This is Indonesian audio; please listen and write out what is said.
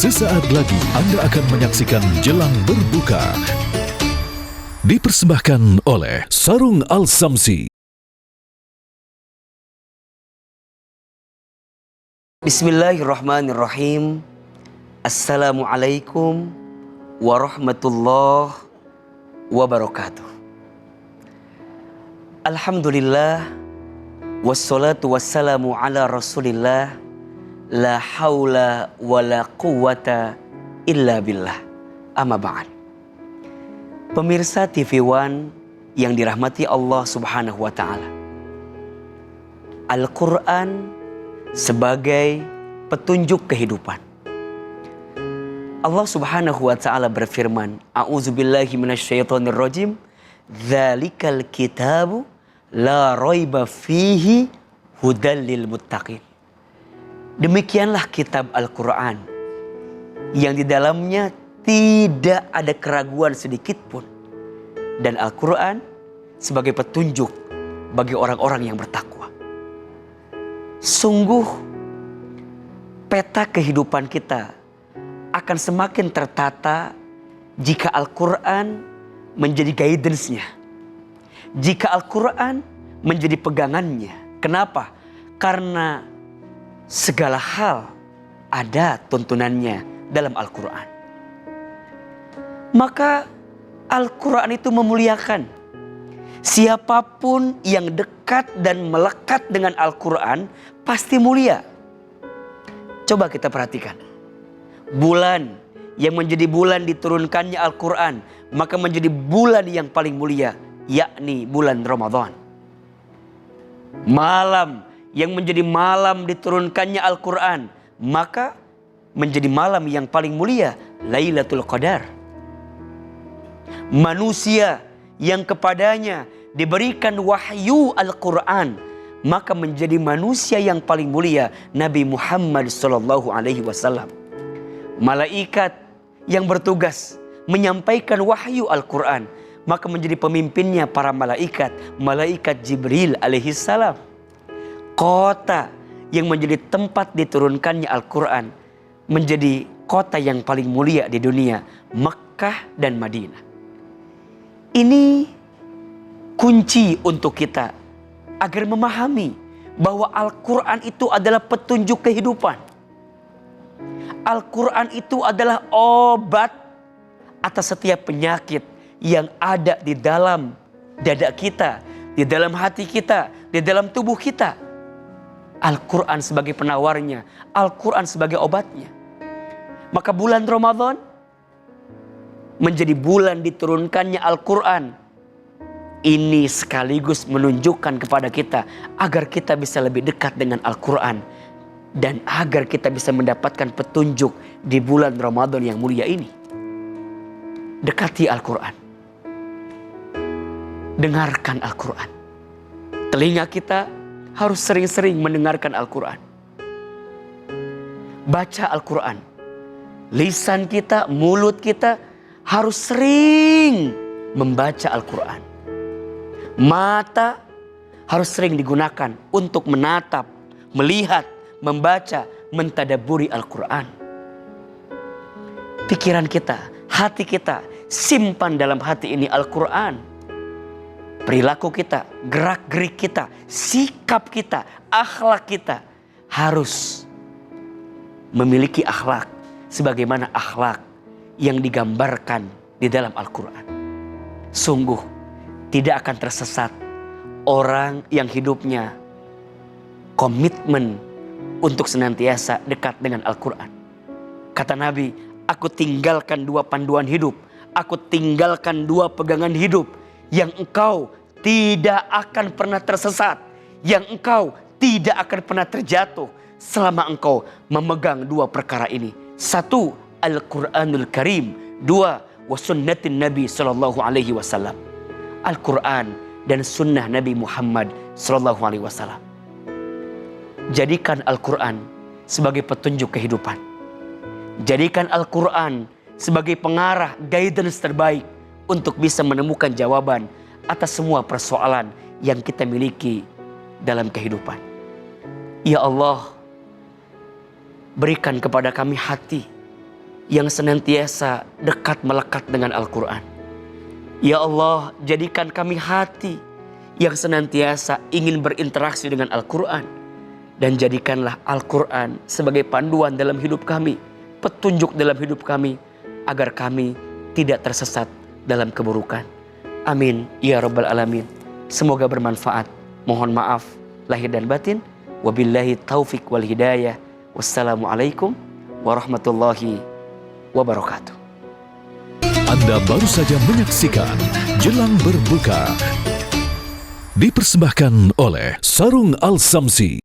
Sesaat lagi Anda akan menyaksikan Jelang Berbuka. Dipersembahkan oleh Sarung Al-Samsi. Bismillahirrahmanirrahim. Assalamualaikum warahmatullahi wabarakatuh. Alhamdulillah, wassalatu wassalamu ala rasulillah. La haula wa la quwata illa billah. Amma ba'd. Pemirsa TV One yang dirahmati Allah subhanahu wa ta'ala, Al-Quran sebagai petunjuk kehidupan. Allah subhanahu wa ta'ala berfirman, A'udzubillahi minasyaitonirrajim, Dzalikal kitabu la raiba fihi hudal lil muttaqin. Demikianlah kitab Al-Quran yang di dalamnya tidak ada keraguan sedikit pun. Dan Al-Quran sebagai petunjuk bagi orang-orang yang bertakwa. Sungguh peta kehidupan kita akan semakin tertata jika Al-Quran menjadi guidance-nya. Jika Al-Quran menjadi pegangannya. Kenapa? Karena segala hal ada tuntunannya dalam Al-Quran. Maka Al-Quran itu memuliakan. Siapapun yang dekat dan melekat dengan Al-Quran pasti mulia. Coba kita perhatikan. Bulan yang menjadi bulan diturunkannya Al-Quran, maka menjadi bulan yang paling mulia, yakni bulan Ramadan. Malam yang menjadi malam diturunkannya Al-Quran, maka menjadi malam yang paling mulia, Lailatul Qadar. Manusia yang kepadanya diberikan wahyu Al-Quran, maka menjadi manusia yang paling mulia, Nabi Muhammad SAW. Malaikat yang bertugas menyampaikan wahyu Al-Quran, maka menjadi pemimpinnya para malaikat, malaikat Jibril alaihissalam. Kota yang menjadi tempat diturunkannya Al-Quran menjadi kota yang paling mulia di dunia, Mekkah dan Madinah. Ini kunci untuk kita agar memahami bahwa Al-Quran itu adalah petunjuk kehidupan. Al-Quran itu adalah obat atas setiap penyakit yang ada di dalam dada kita, di dalam hati kita, di dalam tubuh kita. Al-Quran sebagai penawarnya, Al-Quran sebagai obatnya. Maka bulan Ramadan menjadi bulan diturunkannya Al-Quran. Ini sekaligus menunjukkan kepada kita agar kita bisa lebih dekat dengan Al-Quran. Dan agar kita bisa mendapatkan petunjuk di bulan Ramadan yang mulia ini. Dekati Al-Quran. Dengarkan Al-Quran. Telinga kita harus sering-sering mendengarkan Al-Quran. Baca Al-Quran. Lisan kita, mulut kita harus sering membaca Al-Quran. Mata harus sering digunakan untuk menatap, melihat, membaca, mentadaburi Al-Quran. Pikiran kita, hati kita, simpan dalam hati ini Al-Quran. Perilaku kita, gerak-gerik kita, sikap kita, akhlak kita harus memiliki akhlak sebagaimana akhlak yang digambarkan di dalam Al-Quran. Sungguh tidak akan tersesat orang yang hidupnya komitmen untuk senantiasa dekat dengan Al-Quran. Kata Nabi, aku tinggalkan 2 panduan hidup, aku tinggalkan 2 pegangan hidup yang engkau tidak akan pernah tersesat, yang engkau tidak akan pernah terjatuh selama engkau memegang 2 perkara ini. 1, Al-Quranul Karim. 2, wasunnatin Nabi SAW. Al-Quran dan sunnah Nabi Muhammad SAW. Jadikan Al-Quran sebagai petunjuk kehidupan. Jadikan Al-Quran sebagai pengarah, guidance terbaik untuk bisa menemukan jawaban atas semua persoalan yang kita miliki dalam kehidupan. Ya Allah, berikan kepada kami hati yang senantiasa dekat melekat dengan Al-Quran. Ya Allah, jadikan kami hati yang senantiasa ingin berinteraksi dengan Al-Quran. Dan jadikanlah Al-Quran sebagai panduan dalam hidup kami, petunjuk dalam hidup kami, agar kami tidak tersesat dalam keburukan. Amin ya rabbal alamin. Semoga bermanfaat. Mohon maaf lahir dan batin. Wabillahi taufik wal hidayah. Wassalamualaikum warahmatullahi wabarakatuh. Anda baru saja menyaksikan Jelang Berbuka, dipersembahkan oleh Sarung Al Samsi.